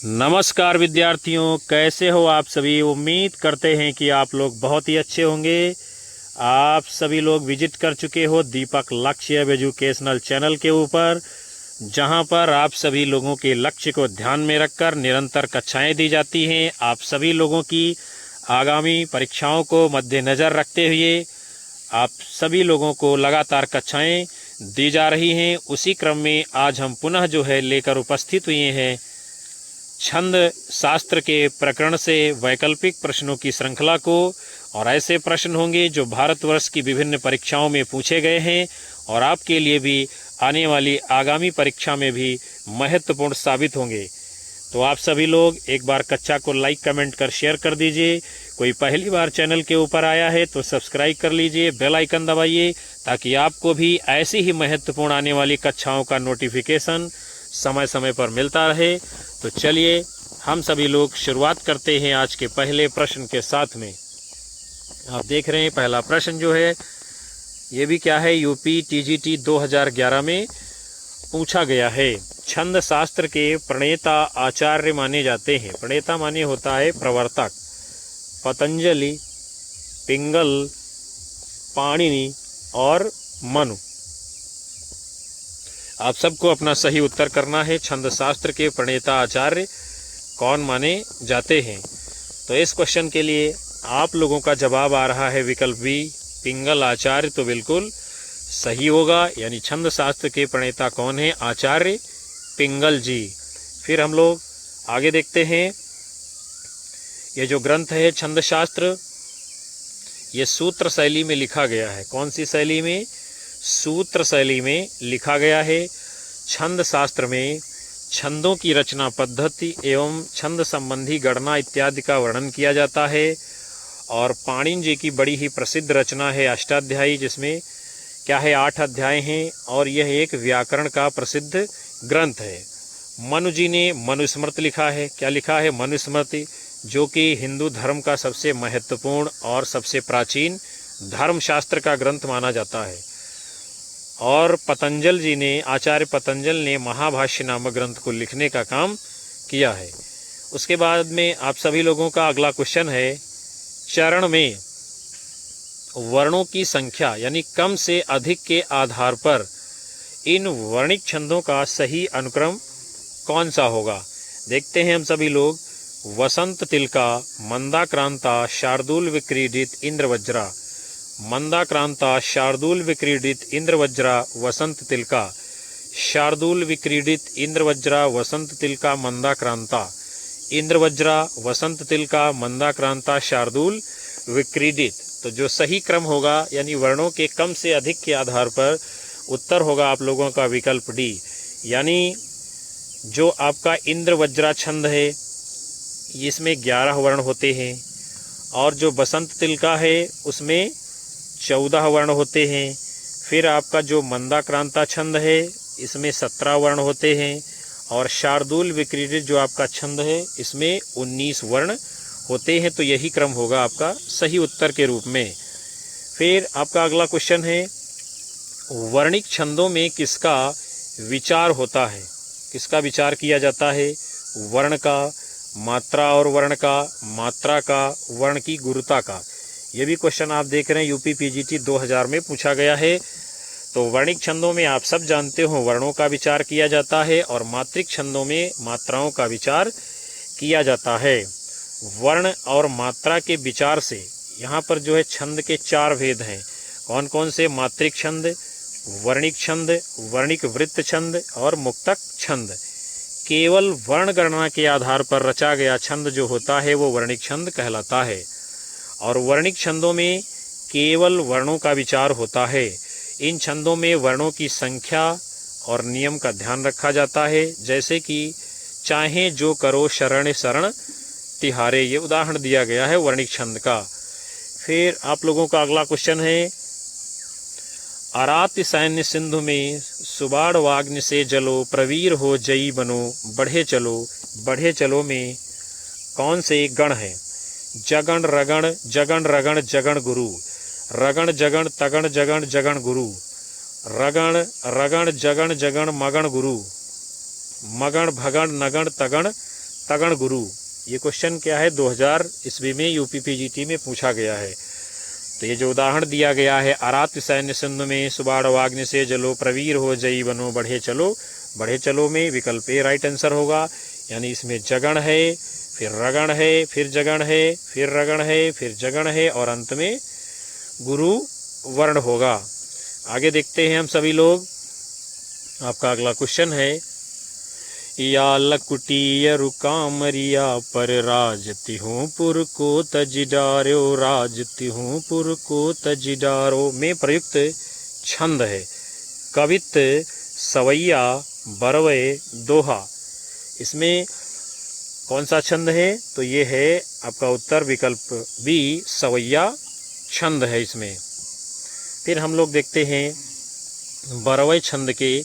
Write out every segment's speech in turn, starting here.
नमस्कार विद्यार्थियों, कैसे हो आप सभी। उम्मीद करते हैं कि आप लोग बहुत ही अच्छे होंगे। आप सभी लोग विजिट कर चुके हो दीपक लक्ष्य एजुकेशनल चैनल के ऊपर, जहां पर आप सभी लोगों के लक्ष्य को ध्यान में रखकर निरंतर कक्षाएं दी जाती हैं। आप सभी लोगों की आगामी परीक्षाओं को मद्देनज़र रखते हुए आप सभी लोगों को लगातार कक्षाएं दी जा रही हैं। उसी क्रम में आज हम पुनः लेकर उपस्थित हुए हैं छंद शास्त्र के प्रकरण से वैकल्पिक प्रश्नों की श्रृंखला को। और ऐसे प्रश्न होंगे जो भारतवर्ष की विभिन्न परीक्षाओं में पूछे गए हैं और आपके लिए भी आने वाली आगामी परीक्षा में भी महत्वपूर्ण साबित होंगे। तो आप सभी लोग एक बार कक्षा को लाइक कमेंट कर शेयर कर दीजिए। कोई पहली बार चैनल के ऊपर आया है तो सब्सक्राइब कर लीजिए, बेल आइकन दबाइए, ताकि आपको भी ऐसी ही महत्वपूर्ण आने वाली कक्षाओं का नोटिफिकेशन समय समय पर मिलता रहे। तो चलिए हम सभी लोग शुरुआत करते हैं आज के पहले प्रश्न के साथ में। आप देख रहे हैं पहला प्रश्न ये भी क्या है, यूपी टीजीटी 2011 में पूछा गया है। छंद शास्त्र के प्रणेता आचार्य माने जाते हैं। प्रणेता माने होता है प्रवर्तक। पतंजलि, पिंगल, पाणिनि और मनु। आप सबको अपना सही उत्तर करना है। छंद शास्त्र के प्रणेता आचार्य कौन माने जाते हैं? तो इस क्वेश्चन के लिए आप लोगों का जवाब आ रहा है विकल्प बी, पिंगल आचार्य। तो बिल्कुल सही होगा, यानी छंद शास्त्र के प्रणेता कौन है? आचार्य पिंगल जी। फिर हम लोग आगे देखते हैं। ये जो ग्रंथ है छंद शास्त्र, ये सूत्र शैली में लिखा गया है। कौन सी शैली में? सूत्र शैली में लिखा गया है। छंद शास्त्र में छंदों की रचना पद्धति एवं छंद संबंधी गणना इत्यादि का वर्णन किया जाता है। और पाणिनि जी की बड़ी ही प्रसिद्ध रचना है अष्टाध्यायी, जिसमें क्या है 8 अध्याय हैं और यह एक व्याकरण का प्रसिद्ध ग्रंथ है। मनु जी ने मनुस्मृति लिखा है। क्या लिखा है? मनुस्मृति, जो कि हिंदू धर्म का सबसे महत्वपूर्ण और सबसे प्राचीन धर्मशास्त्र का ग्रंथ माना जाता है। और पतंजल जी ने, आचार्य पतंजल ने महाभाष्य नामक ग्रंथ को लिखने का काम किया है। उसके बाद में आप सभी लोगों का अगला क्वेश्चन है, चरण में वर्णों की संख्या यानी कम से अधिक के आधार पर इन वर्णिक छंदों का सही अनुक्रम कौन सा होगा? देखते हैं हम सभी लोग। वसंत तिलका, मंदाक्रांता, शार्दूल विक्रीडित, इंद्रवज्रा। मंदाक्रांता, शार्दूल विक्रीडित, इंद्रवज्रा, वसंत तिलका। शार्दूल विक्रीडित, इंद्रवज्रा, वसंत तिलका, मंदाक्रांता। इंद्रवज्रा, वसंत तिलका, मंदाक्रांता, शार्दूल विक्रीडित। तो जो सही क्रम होगा, यानी वर्णों के कम से अधिक के आधार पर उत्तर होगा आप लोगों का विकल्प डी। यानी जो आपका इंद्रवज्रा छंद है, इसमें 11 वर्ण होते हैं। और जो बसंत तिलका है उसमें 14 वर्ण होते हैं। फिर आपका जो मंदाक्रांता छंद है, इसमें 17 वर्ण होते हैं। और शार्दूल विक्रीडित जो आपका छंद है, इसमें 19 वर्ण होते हैं। तो यही क्रम होगा आपका सही उत्तर के रूप में। फिर आपका अगला क्वेश्चन है, वर्णिक छंदों में किसका विचार होता है? किसका विचार किया जाता है? वर्ण का, मात्रा और वर्ण का, मात्रा का, वर्ण की गुरुता का। ये भी क्वेश्चन आप देख रहे हैं यूपी पीजीटी 2000 में पूछा गया है। तो वर्णिक छंदों में आप सब जानते हो वर्णों का विचार किया जाता है और मात्रिक छंदों में मात्राओं का विचार किया जाता है। वर्ण और मात्रा के विचार से यहाँ पर छंद के 4 भेद हैं। कौन कौन से? मात्रिक छंद, वर्णिक छंद, वर्णिक वृत्त छंद और मुक्तक छंद। केवल वर्ण गणना के आधार पर रचा गया छंद जो होता है वो वर्णिक छंद कहलाता है। और वर्णिक छंदों में केवल वर्णों का विचार होता है। इन छंदों में वर्णों की संख्या और नियम का ध्यान रखा जाता है, जैसे कि चाहे जो करो शरण शरण तिहारे। ये उदाहरण दिया गया है वर्णिक छंद का। फिर आप लोगों का अगला क्वेश्चन है, अरात्य सैन्य सिंधु में सुबाड़ वाग्नि से जलो, प्रवीर हो जयी बनो, बढ़े चलो में कौन से गण है? जगण रगण, जगण रगण, जगण गुरु। रगण जगण तगण जगण, जगण गुरु। रगण रगण जगण जगण, मगण गुरु। मगण भगण नगण तगण तगण गुरु। ये क्वेश्चन क्या है 2000 ईस्वी में यूपीपीजीटी में पूछा गया है। तो ये जो उदाहरण दिया गया है, अरात सैन्य सिंधु में सुबाड़ वाग्नि से जलो प्रवीर हो जई बनो बढ़े चलो। बढ़े चलो में विकल्प ए राइट आंसर होगा, यानी इसमें जगण है, फिर रगण है, फिर जगण है, फिर रगण है, फिर जगण है और अंत में गुरु वर्ण होगा। आगे देखते हैं हम सभी लोग। आपका अगला क्वेश्चन है, या लकुटिय रुकामरिया पर राजति हूँ पुर को तजिडारो। राजति हूँ पुर को तजिडारो में प्रयुक्त छंद है कवित, सवैया, बरवे, दोहा। इसमें कौन सा छंद है? तो ये है आपका उत्तर विकल्प बी, सवैया छंद है इसमें। फिर हम लोग देखते हैं बरवे छंद के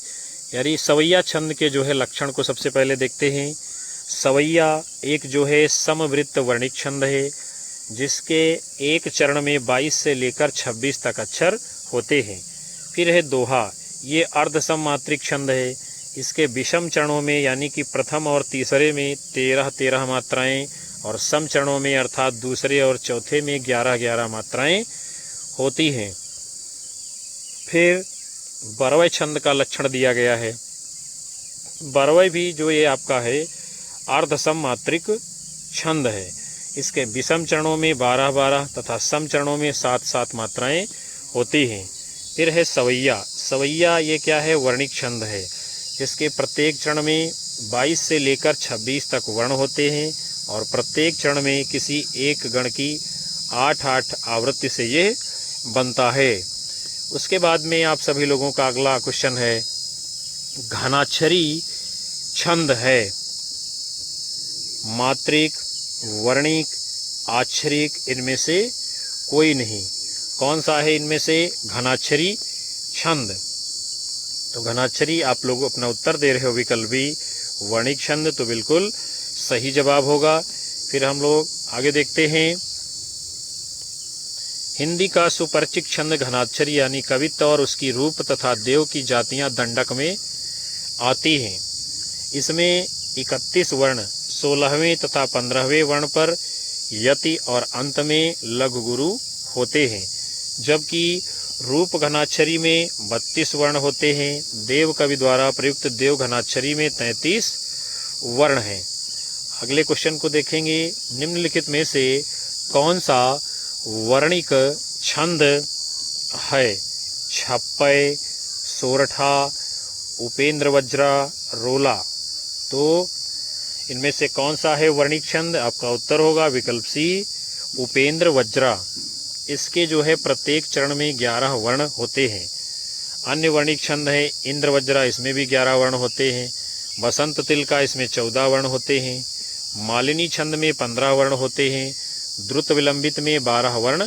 यानी सवैया छंद के जो है लक्षण को सबसे पहले देखते हैं। सवैया एक जो है समवृत्त वर्णिक छंद है, जिसके एक चरण में 22 से लेकर 26 तक अक्षर होते हैं। फिर है दोहा, ये अर्ध सममात्रिक छंद है। इसके विषम चरणों में यानी कि प्रथम और तीसरे में 13-13 मात्राएं और सम चरणों में अर्थात दूसरे और चौथे में 11-11 मात्राएं होती हैं। फिर बरवै छंद का लक्षण दिया गया है। बरवै भी जो ये आपका है अर्ध सममात्रिक छंद है। इसके विषम चरणों में 12-12 तथा सम चरणों में 7-7 मात्राएं होती हैं। फिर है सवैया। सवैया ये क्या है? वर्णिक छंद है। इसके प्रत्येक चरण में 22 से लेकर 26 तक वर्ण होते हैं और प्रत्येक चरण में किसी एक गण की 8-8 आवृत्ति से ये बनता है। उसके बाद में आप सभी लोगों का अगला क्वेश्चन है, घनाक्षरी छंद है मात्रिक, वर्णिक, आक्षरिक, इनमें से कोई नहीं। कौन सा है इनमें से? घनाक्षरी छंद। तो घनाक्षरी आप लोग अपना उत्तर दे रहे हो विकल्प बी, वर्णिक छंद, तो बिल्कुल सही जवाब होगा। फिर हम लोग आगे देखते हैं, हिंदी का सुपरिचित छंद घनाक्षरी यानी कवित्व और उसकी रूप तथा देव की जातियां दंडक में आती हैं। इसमें 31 वर्ण 16वें तथा 15वें वर्ण पर यति और अंत में लघु गुरु होते हैं, जबकि रूप घनाक्षरी में 32 वर्ण होते हैं। देव कवि द्वारा प्रयुक्त देव घनाक्षरी में 33 वर्ण हैं। अगले क्वेश्चन को देखेंगे, निम्नलिखित में से कौन सा वर्णिक छंद है? छप्पय, सोरठा, उपेंद्र वज्रा, रोला। तो इनमें से कौन सा है वर्णिक छंद? आपका उत्तर होगा विकल्प सी, उपेंद्र वज्रा। इसके जो है प्रत्येक चरण में 11 वर्ण होते हैं। अन्य वर्णिक छंद है इंद्र वज्रा, इसमें भी 11 वर्ण होते हैं। बसंत तिलका, इसमें 14 वर्ण होते हैं। मालिनी छंद में 15 वर्ण होते हैं। द्रुत विलंबित में 12 वर्ण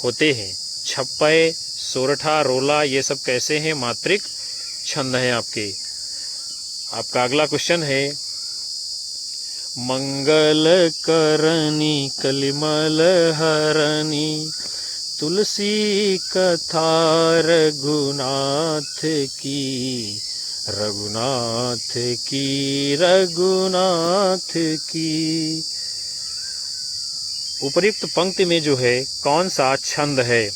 होते हैं। छप्पय, सोरठा, रोला ये सब कैसे हैं? मात्रिक छंद हैं आपके। आपका अगला क्वेश्चन है, मंगल करनी कलिमल हरनी, तुलसी कथा रघुनाथ की, रघुनाथ की, रघुनाथ की। उपयुक्त पंक्ति में जो है कौन सा छंद है?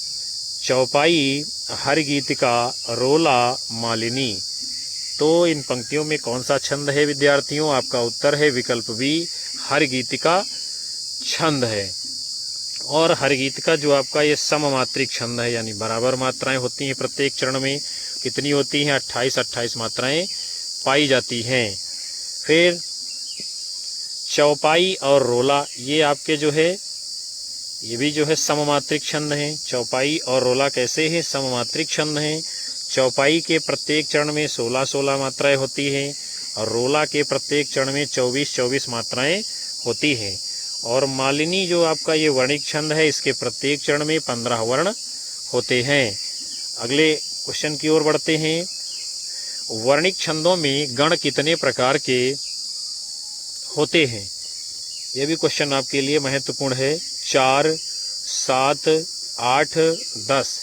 चौपाई, हरगीतिका, रोला, मालिनी। तो इन पंक्तियों में कौन सा छंद है विद्यार्थियों? आपका उत्तर है विकल्प बी, हरगीतिका छंद है। और हरगीतिका जो आपका ये सममात्रिक छंद है, यानी बराबर मात्राएं होती हैं प्रत्येक चरण में। कितनी होती हैं? 28-28 मात्राएं पाई जाती हैं। फिर चौपाई और रोला ये आपके जो है ये भी जो है सममात्रिक छंद हैं। चौपाई और रोला कैसे हैं? सममात्रिक छंद हैं। चौपाई के प्रत्येक चरण में 16-16 मात्राएं होती हैं और रोला के प्रत्येक चरण में 24-24 मात्राएं होती हैं। और मालिनी जो आपका ये वर्णिक छंद है, इसके प्रत्येक चरण में 15 वर्ण होते हैं। अगले क्वेश्चन की ओर बढ़ते हैं, वर्णिक छंदों में गण कितने प्रकार के होते हैं? यह भी क्वेश्चन आपके लिए महत्वपूर्ण है। 4, 7, 8, 10।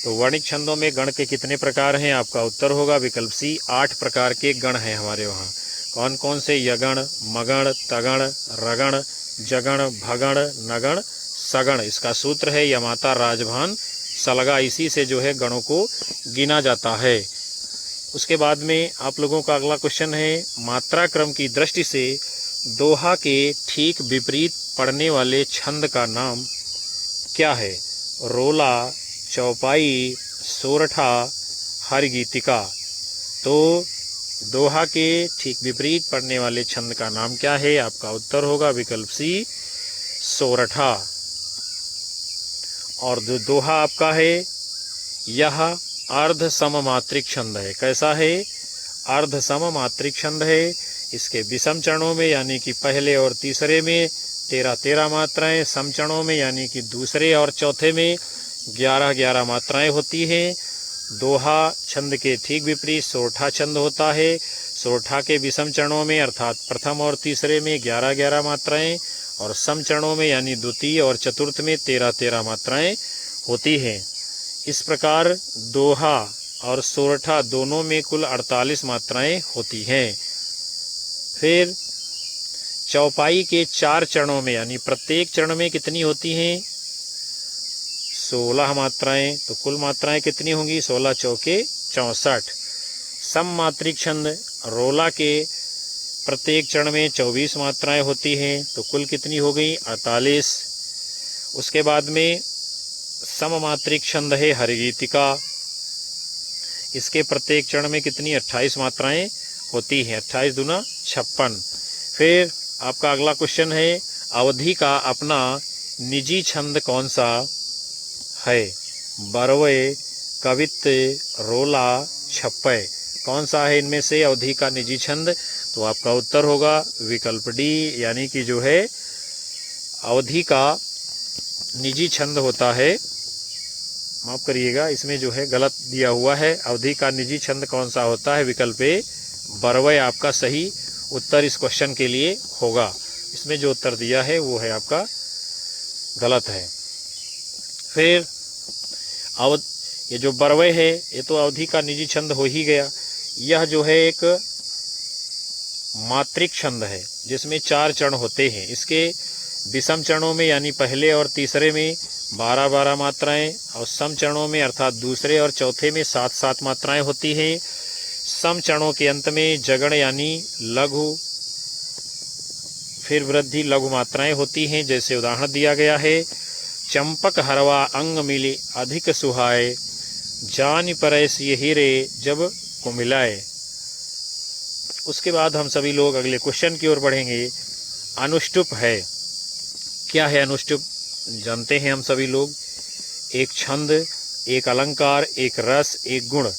तो वर्णिक छंदों में गण के कितने प्रकार हैं? आपका उत्तर होगा विकल्प सी, 8 प्रकार के गण हैं हमारे वहाँ। कौन कौन से यगण, मगण, तगण, रगण, जगण, भगण, नगण, सगण। इसका सूत्र है यमाता राजभान सलगा। इसी से जो है गणों को गिना जाता है। उसके बाद में आप लोगों का अगला क्वेश्चन है, मात्रा क्रम की दृष्टि से दोहा के ठीक विपरीत पड़ने वाले छंद का नाम क्या है? रोला, चौपाई, सोरठा, हरगीतिका। तो दोहा के ठीक विपरीत पड़ने वाले छंद का नाम क्या है? आपका उत्तर होगा विकल्प सी, सोरठा। और जो दोहा आपका है यह अर्ध सममात्रिक छंद है। कैसा है? अर्ध सममात्रिक छंद है। इसके विषम चरणों में यानी कि पहले और तीसरे में 13-13 मात्राएं, सम चरणों में यानी कि दूसरे और चौथे में 11-11 मात्राएं होती हैं। दोहा छंद के ठीक विपरीत सोरठा छंद होता है। सोरठा के विषम चरणों में अर्थात प्रथम और तीसरे में 11-11 मात्राएं और सम चरणों में यानी द्वितीय और चतुर्थ में 13-13 मात्राएं होती हैं। इस प्रकार दोहा और सोरठा दोनों में कुल 48 मात्राएं होती हैं। फिर चौपाई के 4 चरणों में यानी प्रत्येक चरण में कितनी होती हैं? 16 मात्राएं। तो कुल मात्राएं कितनी होंगी? 16 चौके 64। सममात्रिक छंद रोला के प्रत्येक चरण में 24 मात्राएं होती हैं। तो कुल कितनी हो गई? 48। उसके बाद में सममात्रिक छंद है हरगीतिका। इसके प्रत्येक चरण में कितनी? 28 मात्राएं होती हैं। 28 दूना 56। फिर आपका अगला क्वेश्चन है, अवधि का अपना निजी छंद कौन सा है? बरवे, कवित्त, रोला, छप्पय। कौन सा है इनमें से अवधि का निजी छंद? तो आपका उत्तर होगा विकल्प डी, यानी कि जो है अवधि का निजी छंद होता है, माफ करिएगा इसमें जो है गलत दिया हुआ है। अवधि का निजी छंद कौन सा होता है? विकल्प ए बरवय आपका सही उत्तर इस क्वेश्चन के लिए होगा। इसमें जो उत्तर दिया है वो है आपका गलत है। फिर ये जो बरवय है ये तो अवधि का निजी छंद हो ही गया। यह जो है एक मात्रिक छंद है जिसमें 4 चरण होते हैं। इसके विषम चरणों में यानी पहले और तीसरे में 12-12 मात्राएं और सम चरणों में अर्थात दूसरे और चौथे में 7-7 मात्राएं होती हैं। सम चरणों के अंत में जगण यानी लघु फिर वृद्धि लघु मात्राएं होती हैं, जैसे उदाहरण दिया गया है, चंपक हरवा अंग मिली अधिक सुहाए, जान परैस ये हीरे जब कुमिलाए। उसके बाद हम सभी लोग अगले क्वेश्चन की ओर बढ़ेंगे। अनुष्टुप है। क्या है अनुष्टुप? जानते हैं हम सभी लोग, एक छंद, एक अलंकार, एक रस, एक गुण।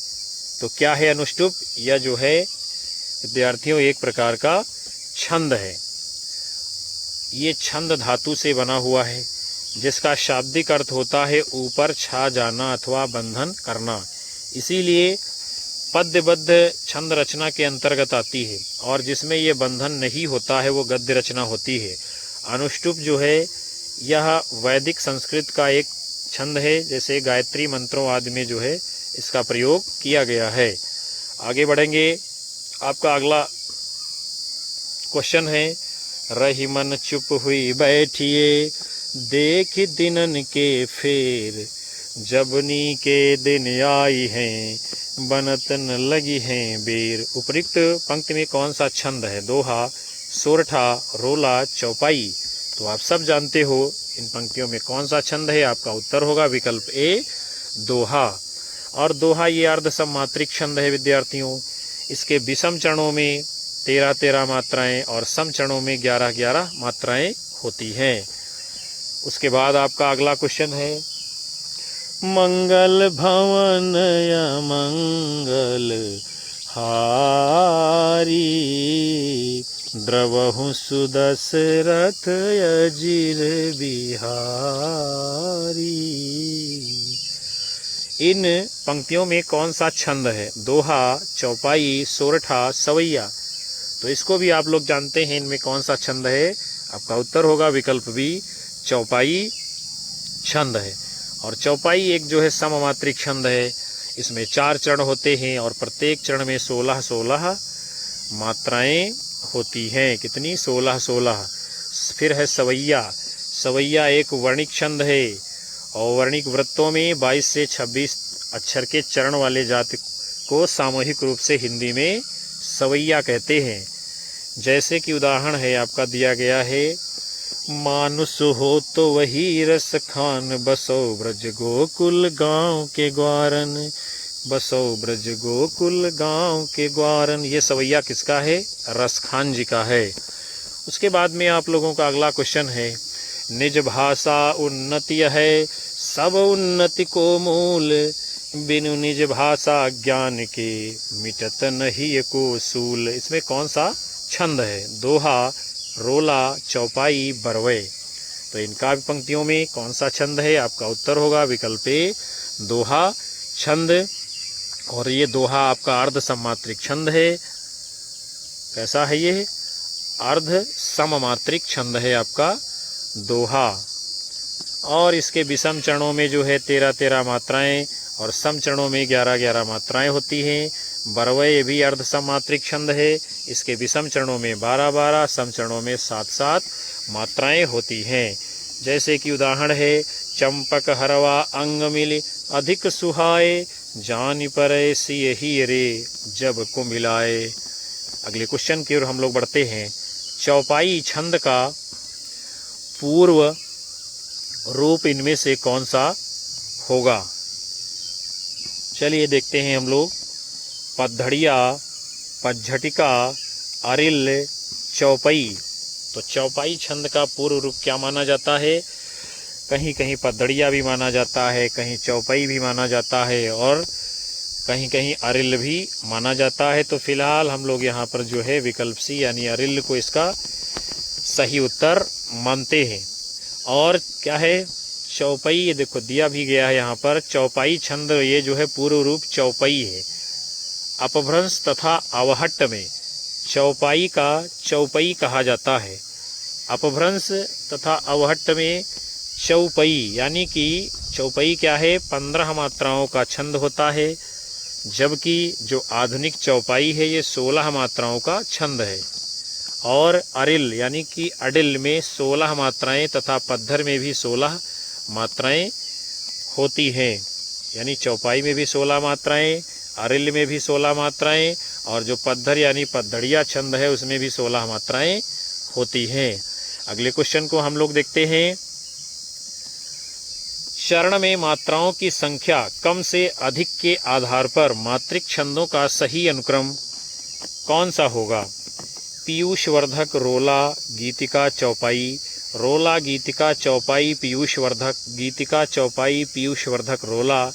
तो क्या है अनुष्टुप? यह जो है विद्यार्थियों एक प्रकार का छंद है। ये छंद धातु से बना हुआ है जिसका शाब्दिक अर्थ होता है ऊपर छा जाना अथवा बंधन करना। इसीलिए पद्यबद्ध छंद रचना के अंतर्गत आती है और जिसमें ये बंधन नहीं होता है वो गद्य रचना होती है। अनुष्टुप जो है यह वैदिक संस्कृत का एक छंद है, जैसे गायत्री मंत्रों आदि में जो है इसका प्रयोग किया गया है। आगे बढ़ेंगे। आपका अगला क्वेश्चन है, रही मन चुप हुई बैठिए देख दिनन के फेर, जबनी के दिन आई हैं बनत न लगी हैं बेर। उपयुक्त पंक्ति में कौन सा छंद है? दोहा, सोरठा, रोला, चौपाई। तो आप सब जानते हो इन पंक्तियों में कौन सा छंद है। आपका उत्तर होगा विकल्प ए दोहा। और दोहा ये अर्ध सममात्रिक छंद है विद्यार्थियों। इसके विषम चरणों में 13-13 मात्राएं और सम चरणों में 11-11 मात्राएं होती हैं। उसके बाद आपका अगला क्वेश्चन है, मंगल भवन मंगल हारी, द्रवहु सुदशरथ अजिर बिहारी। इन पंक्तियों में कौन सा छंद है? दोहा, चौपाई, सोरठा, सवैया। तो इसको भी आप लोग जानते हैं इनमें कौन सा छंद है। आपका उत्तर होगा विकल्प बी चौपाई छंद है। और चौपाई एक जो है सममात्रिक छंद है। इसमें 4 चरण होते हैं और प्रत्येक चरण में 16-16 मात्राएं होती हैं। कितनी? 16। फिर है सवैया। सवैया एक वर्णिक छंद है और वर्णिक वृत्तों में 22 से 26 अक्षर के चरण वाले जाति को सामूहिक रूप से हिंदी में सवैया कहते हैं। जैसे कि उदाहरण है आपका दिया गया है, मानुष हो तो वही रस खान, बसो ब्रज गोकुल गांव के ग्वारन, बसो ब्रज गोकुल गांव के ग्वारन। ये सवैया किसका है? रसखान जी का है। उसके बाद में आप लोगों का अगला क्वेश्चन है, निज भाषा उन्नति है, सब उन्नति को मूल, बिनु निज भाषा ज्ञान के, मिटत नहीं को सूल। इसमें कौन सा छंद है? दोहा, रोला, चौपाई, बरवे। तो इनका भी पंक्तियों में कौन सा छंद है? आपका उत्तर होगा विकल्प ए, दोहा छंद। और ये दोहा आपका अर्ध सममात्रिक छंद है। कैसा है ये? अर्ध सममात्रिक छंद है आपका दोहा। और इसके विषम चरणों में जो है 13 मात्राएं और सम चरणों में 11 मात्राएं होती हैं। बरवय भी अर्ध सममात्रिक छंद है। इसके विषम चरणों में 12, सम चरणों में 7 मात्राएं होती हैं। जैसे कि उदाहरण है, चंपक हरवा अंग मिल, अधिक सुहाए, जान पर सिय ही रे, जब को मिलाए। अगले क्वेश्चन की ओर हम लोग बढ़ते हैं। चौपाई छंद का पूर्व रूप इनमें से कौन सा होगा? चलिए देखते हैं हम लोग। पद्धड़िया, पज्झटिका, अरिल, चौपाई। तो चौपाई छंद का पूर्व रूप क्या माना जाता है? कहीं कहीं पद्धड़िया भी माना जाता है, कहीं चौपाई भी माना जाता है और कहीं कहीं अरिल भी माना जाता है। तो फिलहाल हम लोग यहाँ पर जो है विकल्प सी यानी अरिल को इसका सही उत्तर मानते हैं। और क्या है? चौपाई। ये देखो दिया भी गया है यहाँ पर, चौपाई छंद ये जो है पूर्व रूप चौपाई है। अपभ्रंश तथा अवहट्ट में चौपाई का चौपाई कहा जाता है। अपभ्रंश तथा अवहट्ट में चौपाई यानी कि चौपाई क्या है? 15 मात्राओं का छंद होता है, जबकि जो आधुनिक चौपाई है ये 16 मात्राओं का छंद है। और अरिल यानी कि अडिल में 16 मात्राएं तथा पद्धर में भी 16 मात्राएं होती हैं। यानी चौपाई में भी 16 मात्राएं, अरिल में भी 16 मात्राएं और जो पद्धर यानी पद्धड़िया छंद है उसमें भी 16 मात्राएं होती हैं। अगले क्वेश्चन को हम लोग देखते हैं। चरण में मात्राओं की संख्या कम से अधिक के आधार पर मात्रिक छंदों का सही अनुक्रम कौन सा होगा? पीयूषवर्धक, रोला, गीतिका, चौपाई, रोला, गीतिका, चौपाई, पीयूषवर्धक, गीतिका, चौपाई, पीयूषवर्धक, रोला,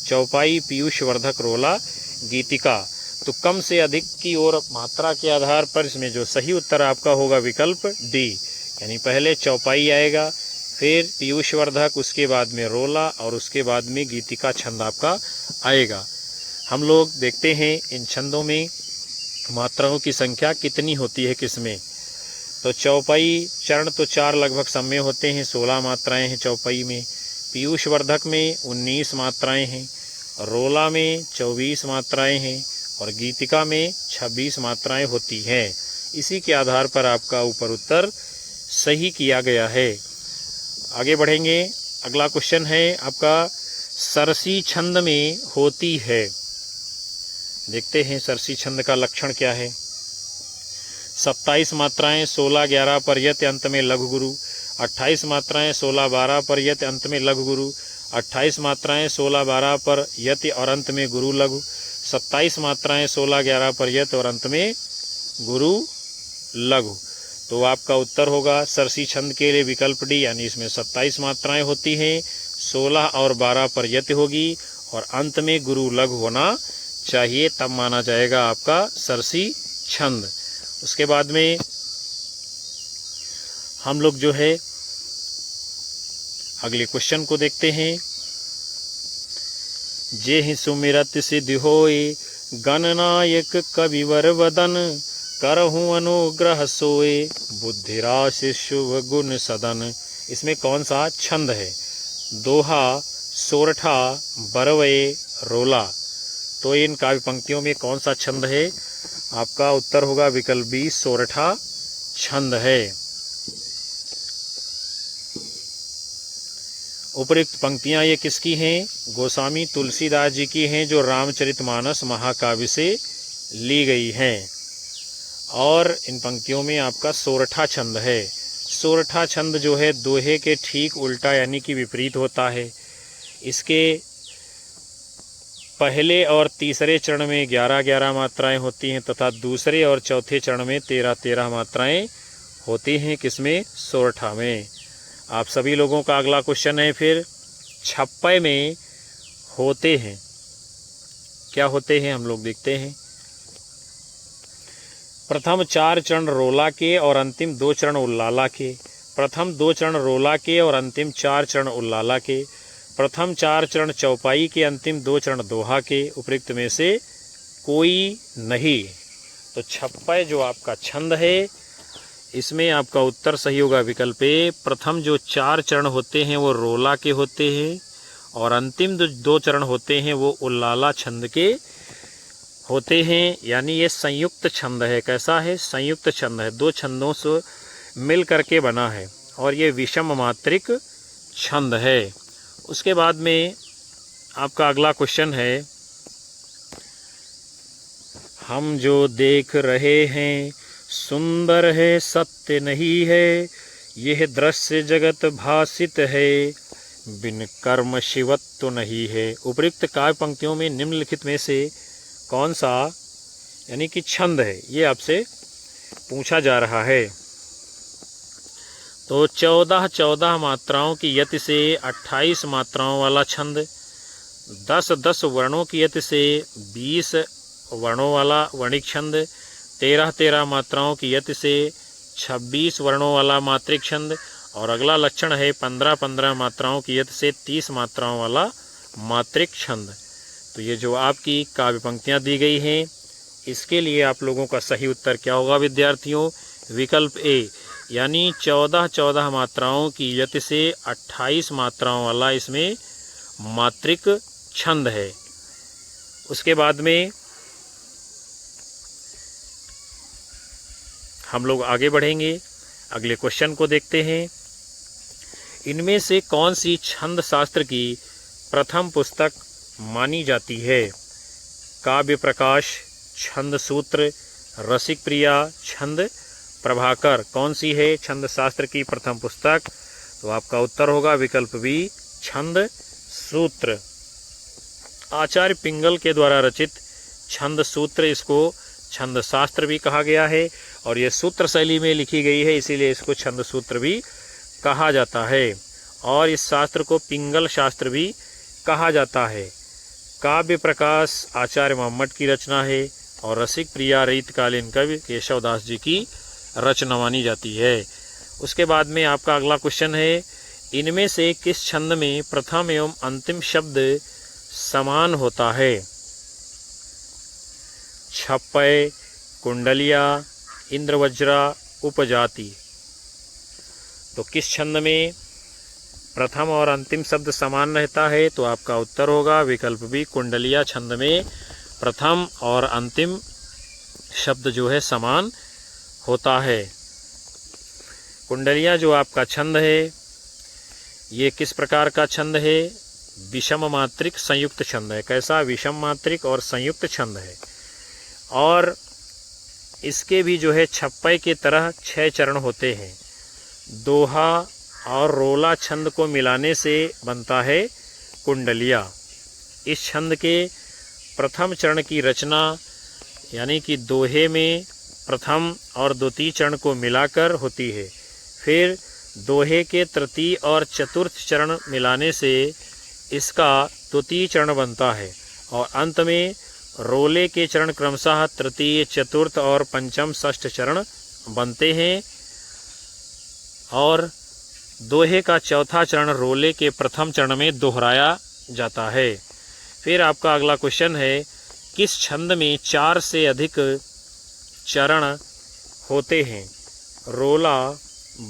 चौपाई, पीयूषवर्धक, रोला, गीतिका। तो कम से अधिक की ओर मात्रा के आधार पर इसमें जो सही उत्तर आपका होगा विकल्प डी, यानी पहले चौपाई आएगा, फिर पीयूषवर्धक, उसके बाद में रोला और उसके बाद में गीतिका छंद आपका आएगा। हम लोग देखते हैं इन छंदों में मात्राओं की संख्या कितनी होती है किसमें। तो चौपाई चरण तो 4 लगभग सब में होते हैं, 16 मात्राएं हैं चौपाई में। पीयूषवर्धक में 19 मात्राएं हैं, रोला में 24 मात्राएं हैं और गीतिका में 26 मात्राएं होती हैं। इसी के आधार पर आपका ऊपर उत्तर सही किया गया है। आगे बढ़ेंगे। अगला क्वेश्चन है आपका, सरसी छंद में होती है। देखते हैं सरसी छंद का लक्षण क्या है। 27 मात्राएं 16 11 पर यत अंत में लघु गुरु, 28 मात्राएं 16 12 पर यत अंत में लघु गुरु, 28 मात्राएं 16 12 पर यत और अंत में गुरु लघु, 27 मात्राएं 16 11 पर यत और अंत में गुरु लघु। तो आपका उत्तर होगा सरसी छंद के लिए विकल्प डी, यानी इसमें 27 मात्राएं होती हैं, 16 और 12 पर यत होगी और अंत में गुरु लघु होना चाहिए, तब माना जाएगा आपका सरसी छंद। उसके बाद में हम लोग जो है अगले क्वेश्चन को देखते हैं। जे ही सुमिरत सिद्धि होए, गणनायक कविवर वदन, करहूँ अनुग्रह सोए, बुद्धिराशि शुभ गुण सदन। इसमें कौन सा छंद है? दोहा, सोरठा, बरवे, रोला। तो इन काव्य पंक्तियों में कौन सा छंद है? आपका उत्तर होगा विकल्प बी, सोरठा छंद है। उपयुक्त पंक्तियां ये किसकी हैं? गोस्वामी तुलसीदास जी की हैं, जो रामचरितमानस महाकाव्य से ली गई हैं। और इन पंक्तियों में आपका सोरठा छंद है। सोरठा छंद जो है दोहे के ठीक उल्टा यानी कि विपरीत होता है। इसके पहले और तीसरे चरण में 11-11 मात्राएं होती हैं तथा दूसरे और चौथे चरण में 13-13 मात्राएं होती हैं। किसमें? सोरठा में। आप सभी लोगों का अगला क्वेश्चन है फिर, छप्पय में होते हैं, क्या होते हैं हम लोग देखते हैं। प्रथम 4 चरण रोला के और अंतिम 2 चरण उल्लाला के। प्रथम 2 चरण रोला के और अंतिम 4 चरण उल्लाला के। प्रथम 4 चरण चौपाई के, अंतिम 2 चरण दोहा के। उपयुक्त में से कोई नहीं। तो छप्पय जो आपका छंद है, इसमें आपका उत्तर सही होगा विकल्प ए। प्रथम जो 4 चरण होते हैं वो रोला के होते हैं और अंतिम 2 चरण होते हैं वो उल्लाला छंद के होते हैं। यानी ये संयुक्त छंद है। कैसा है? संयुक्त छंद है, 2 छंदों से मिल करके बना है और ये विषम मात्रिक छंद है। उसके बाद में आपका अगला क्वेश्चन है, हम जो देख रहे हैं सुंदर है सत्य नहीं है, यह दृश्य जगत भासित है, बिन कर्म शिवत्व नहीं है। उपयुक्त काव्य पंक्तियों में निम्नलिखित में से कौन सा यानी कि छंद है, ये आपसे पूछा जा रहा है। तो 14-14 मात्राओं की यति से 28 मात्राओं वाला छंद, 10-10 वर्णों की यति से 20 वर्णों वाला वर्णिक छंद, 13-13 मात्राओं की यति से 26 वर्णों वाला मात्रिक छंद और अगला लक्षण है 15-15 मात्राओं की यति से 30 मात्राओं वाला मात्रिक छंद। तो ये जो आपकी काव्य पंक्तियाँ दी गई हैं, इसके लिए आप लोगों का सही उत्तर क्या होगा विद्यार्थियों? विकल्प ए, यानी 14-14 मात्राओं की यति से 28 मात्राओं वाला इसमें मात्रिक छंद है। उसके बाद में हम लोग आगे बढ़ेंगे, अगले क्वेश्चन को देखते हैं। इनमें से कौन सी छंद शास्त्र की प्रथम पुस्तक मानी जाती है? काव्य प्रकाश, छंद सूत्र, रसिक प्रिया, छंद प्रभाकर। कौन सी है छंद शास्त्र की प्रथम पुस्तक? तो आपका उत्तर होगा विकल्प बी, छंद सूत्र। आचार्य पिंगल के द्वारा रचित छंद सूत्र, इसको छंद शास्त्र भी कहा गया है और ये सूत्र शैली में लिखी गई है, इसीलिए इसको छंद सूत्र भी कहा जाता है। और इस शास्त्र को पिंगल शास्त्र भी कहा जाता है। काव्य प्रकाश आचार्य मोहम्मद की रचना है और रसिक प्रिया रीतकालीन कवि केशवदास जी की रचना मानी जाती है। उसके बाद में आपका अगला क्वेश्चन है, इनमें से किस छंद में प्रथम एवं अंतिम शब्द समान होता है? छप्पय, कुंडलिया, इंद्रवज्रा, उपजाति। तो किस छंद में प्रथम और अंतिम शब्द समान रहता है? तो आपका उत्तर होगा विकल्प बी, कुंडलिया छंद में प्रथम और अंतिम शब्द जो है समान होता है। कुंडलिया जो आपका छंद है, ये किस प्रकार का छंद है? विषम मात्रिक संयुक्त छंद है। कैसा? विषम मात्रिक और संयुक्त छंद है। और इसके भी जो है छप्पय की तरह 6 चरण होते हैं। दोहा और रोला छंद को मिलाने से बनता है कुंडलिया। इस छंद के प्रथम चरण की रचना यानी कि दोहे में प्रथम और द्वितीय चरण को मिलाकर होती है। फिर दोहे के तृतीय और चतुर्थ चरण मिलाने से इसका द्वितीय चरण बनता है और अंत में रोले के चरण क्रमशः तृतीय, चतुर्थ और पंचम, षष्ठ चरण बनते हैं। और दोहे का चौथा चरण रोले के प्रथम चरण में दोहराया जाता है। फिर आपका अगला क्वेश्चन है, किस छंद में 4 से अधिक चरण होते हैं? रोला,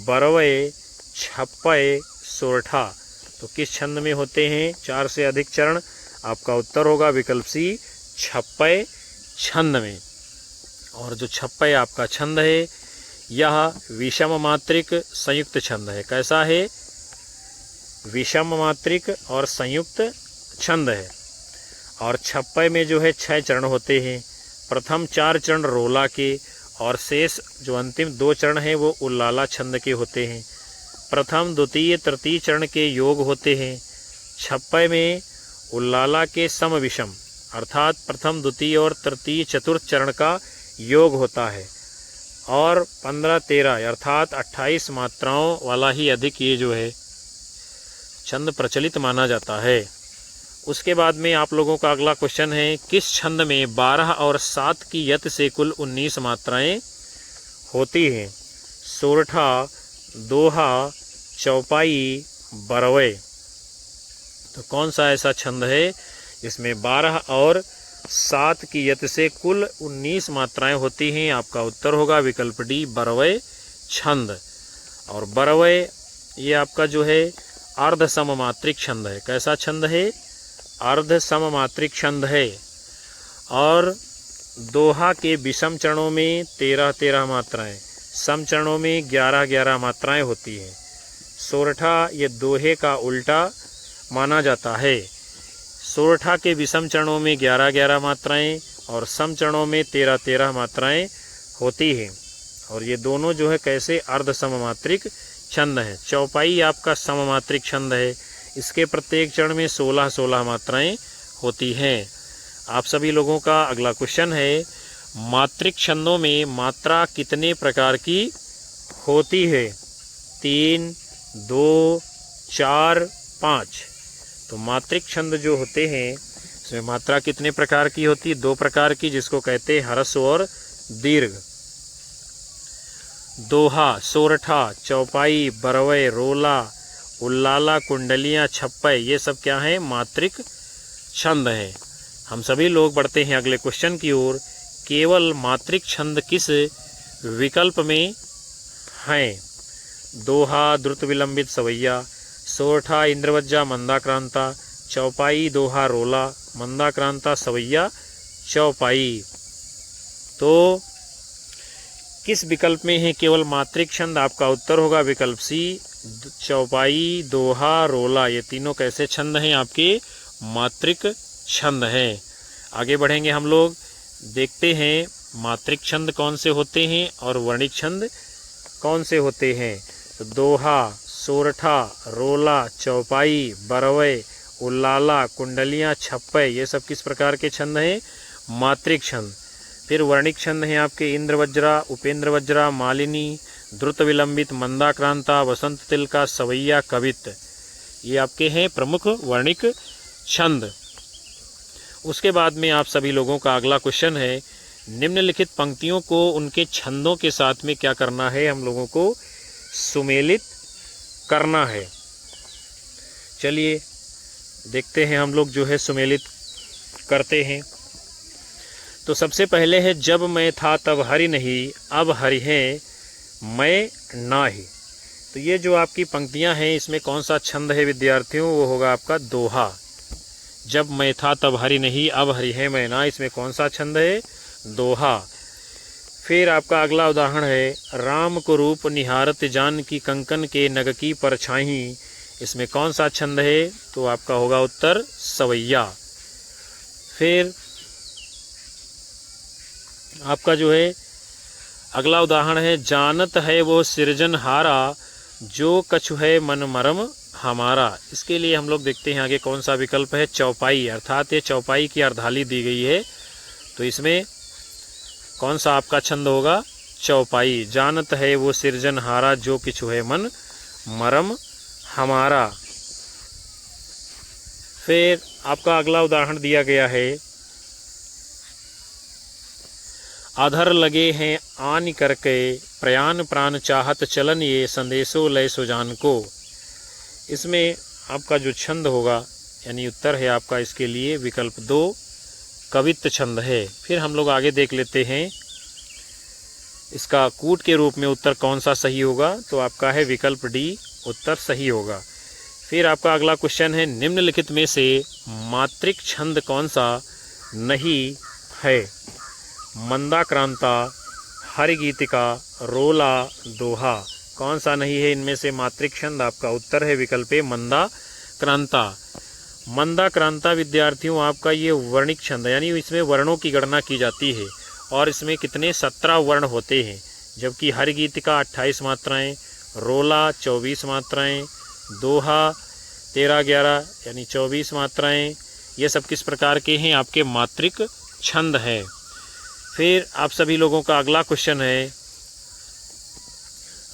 बरवय, छप्पय, सोरठा। तो किस छंद में होते हैं 4 से अधिक चरण? आपका उत्तर होगा विकल्प सी, छप्पय छंद में। और जो छप्पय आपका छंद है यह विषम मात्रिक संयुक्त छंद है। कैसा है? विषम मात्रिक और संयुक्त छंद है। और छप्पय में जो है 6 चरण होते हैं। प्रथम 4 चरण रोला के और शेष जो अंतिम 2 चरण हैं वो उल्लाला छंद के होते हैं। प्रथम द्वितीय तृतीय चरण के योग होते हैं। छप्पय में उल्लाला के सम विषम अर्थात प्रथम द्वितीय और तृतीय चतुर्थ चरण का योग होता है और 15-13 अर्थात 28 मात्राओं वाला ही अधिक ये जो है छंद प्रचलित माना जाता है। उसके बाद में आप लोगों का अगला क्वेश्चन है, किस छंद में 12 और 7 की यत से कुल 19 मात्राएं होती हैं? सोरठा, दोहा, चौपाई, बरवै। तो कौन सा ऐसा छंद है जिसमें 12 और 7 की यत से कुल 19 मात्राएं होती हैं? आपका उत्तर होगा विकल्प डी, बरवै छंद। और बरवै ये आपका जो है अर्ध सममात्रिक छंद है। कैसा छंद है? अर्ध सममात्रिक छंद है। और दोहा के विषम चरणों में 13-13 मात्राएं, सम चरणों में 11-11 मात्राएं होती हैं। सोरठा ये दोहे का उल्टा माना जाता है। सोरठा के विषम चरणों में 11-11 मात्राएं और सम चरणों में 13-13 मात्राएं होती हैं। और ये दोनों जो है कैसे अर्ध सममात्रिक छंद है। चौपाई आपका सममात्रिक छंद है। इसके प्रत्येक चरण में 16-16 मात्राएं होती हैं। आप सभी लोगों का अगला क्वेश्चन है, मात्रिक छंदों में मात्रा कितने प्रकार की होती है? 3, 2, 4, 5। तो मात्रिक छंद जो होते हैं इसमें मात्रा कितने प्रकार की होती है? 2 प्रकार की, जिसको कहते हैं ह्रस्व और दीर्घ। दोहा, सोरठा, चौपाई, बरवै, रोला, उल्लाला, कुंडलियाँ, छप्पय ये सब क्या हैं? मात्रिक छंद हैं। हम सभी लोग बढ़ते हैं अगले क्वेश्चन की ओर। केवल मात्रिक छंद किस विकल्प में हैं? दोहा, द्रुत विलंबित सवैया, सोरठा, इंद्रवज्जा, मंदाक्रांता, चौपाई, दोहा, रोला, मंदाक्रांता, सवैया, चौपाई। तो किस विकल्प में है केवल मात्रिक छंद? आपका उत्तर होगा विकल्प सी, चौपाई, दोहा, रोला। ये तीनों कैसे छंद हैं? आपके मात्रिक छंद हैं। आगे बढ़ेंगे हम लोग, देखते हैं मात्रिक छंद कौन से होते हैं और वर्णिक छंद कौन से होते हैं। तो दोहा, सोरठा, रोला, चौपाई, बरवै, उल्लाला, कुंडलियाँ, छप्पय ये सब किस प्रकार के छंद हैं? मात्रिक छंद। फिर वर्णिक छंद हैं आपके इंद्रवज्रा, उपेंद्र वज्रा, मालिनी, द्रुत विलंबित, मंदाक्रांता, वसंत तिलका, सवैया, कवित। ये आपके हैं प्रमुख वर्णिक छंद। उसके बाद में आप सभी लोगों का अगला क्वेश्चन है, निम्नलिखित पंक्तियों को उनके छंदों के साथ में क्या करना है? हम लोगों को सुमेलित करना है। चलिए देखते हैं हम लोग जो है सुमेलित करते हैं। तो सबसे पहले है, जब मैं था तब हरि नहीं, अब हरि है मैं नाही। तो ये जो आपकी पंक्तियां हैं इसमें कौन सा छंद है विद्यार्थियों? वो होगा आपका दोहा। जब मैं था तब हरि नहीं, अब हरि है मैं ना, इसमें कौन सा छंद है? दोहा। फिर आपका अगला उदाहरण है, राम को रूप निहारत जान की कंकन के नग की परछाई। इसमें कौन सा छंद है? तो आपका होगा उत्तर सवैया। फिर आपका जो है अगला उदाहरण है, जानत है वो सिरजनहारा जो कछु है मन मरम हमारा। इसके लिए हम लोग देखते हैं आगे कौन सा विकल्प है? चौपाई, अर्थात ये चौपाई की अर्धाली दी गई है। तो इसमें कौन सा आपका छंद होगा? चौपाई। जानत है वो सिरजनहारा जो किछु है मन मरम हमारा। फिर आपका अगला उदाहरण दिया गया है, आधर लगे हैं आन करके प्रयाण प्राण चाहत चलन ये संदेशो लय सुजान को। इसमें आपका जो छंद होगा यानी उत्तर है आपका इसके लिए विकल्प 2 कवित्त छंद है। फिर हम लोग आगे देख लेते हैं इसका कूट के रूप में उत्तर कौन सा सही होगा? तो आपका है विकल्प डी, उत्तर सही होगा। फिर आपका अगला क्वेश्चन है, निम्नलिखित में से मात्रिक छंद कौन सा नहीं है? मंदाक्रांता, हरिगीतिका, रोला, दोहा। कौन सा नहीं है इनमें से मात्रिक छंद? आपका उत्तर है विकल्प ए मंदाक्रांता। मंदाक्रांता विद्यार्थियों आपका ये वर्णिक छंद है, यानी इसमें वर्णों की गणना की जाती है और इसमें कितने 17 वर्ण होते हैं, जबकि हरिगीतिका 28 मात्राएं, रोला 24 मात्राएं, दोहा 13-11 यानी 24 मात्राएं। ये सब किस प्रकार के हैं? आपके मात्रिक छंद है। फिर आप सभी लोगों का अगला क्वेश्चन है,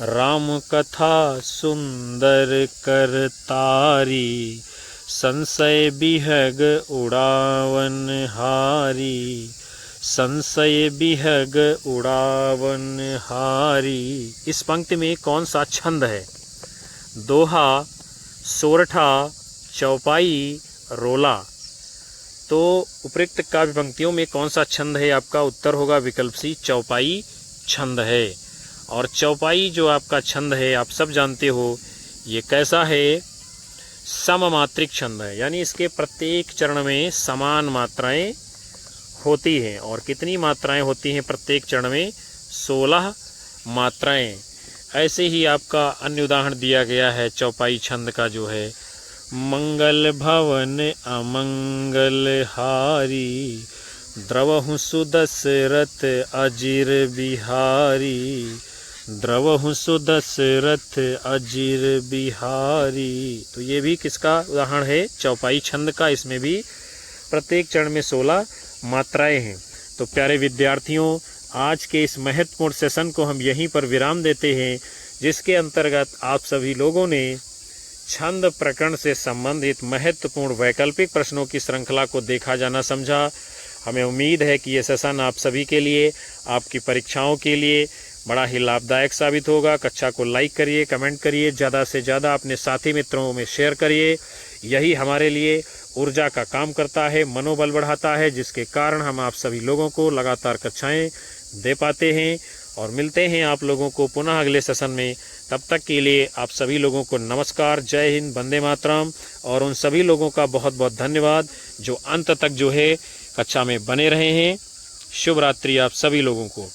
राम कथा सुंदर करतारी, संशय बिहग उड़ावन हारी, संशय बिहग उड़ावन हारी। इस पंक्ति में कौन सा छंद है? दोहा, सोरठा, चौपाई, रोला। तो उपरोक्त काव्य पंक्तियों में कौन सा छंद है? आपका उत्तर होगा विकल्प सी चौपाई छंद है। और चौपाई जो आपका छंद है आप सब जानते हो ये कैसा है? सममात्रिक छंद है, यानी इसके प्रत्येक चरण में समान मात्राएं होती हैं। और कितनी मात्राएं होती हैं प्रत्येक चरण में? 16 मात्राएं। ऐसे ही आपका अन्य उदाहरण दिया गया है चौपाई छंद का, जो है मंगल भवन अमंगल हारी, द्रवहु सुदशरथ अजिर बिहारी, द्रवहु सुदशरथ अजिर बिहारी। तो ये भी किसका उदाहरण है? चौपाई छंद का। इसमें भी प्रत्येक चरण में 16 मात्राएं हैं। तो प्यारे विद्यार्थियों, आज के इस महत्वपूर्ण सेशन को हम यहीं पर विराम देते हैं, जिसके अंतर्गत आप सभी लोगों ने छंद प्रकरण से संबंधित महत्वपूर्ण वैकल्पिक प्रश्नों की श्रृंखला को देखा जाना समझा। हमें उम्मीद है कि ये सेशन आप सभी के लिए, आपकी परीक्षाओं के लिए बड़ा ही लाभदायक साबित होगा। कक्षा को लाइक करिए, कमेंट करिए, ज़्यादा से ज़्यादा अपने साथी मित्रों में शेयर करिए। यही हमारे लिए ऊर्जा का काम करता है, मनोबल बढ़ाता है, जिसके कारण हम आप सभी लोगों को लगातार कक्षाएं दे पाते हैं। और मिलते हैं आप लोगों को पुनः अगले सेशन में। तब तक के लिए आप सभी लोगों को नमस्कार, जय हिंद, वंदे मातरम। और उन सभी लोगों का बहुत बहुत धन्यवाद जो अंत तक जो है कक्षा में बने रहे हैं। शुभ रात्रि आप सभी लोगों को।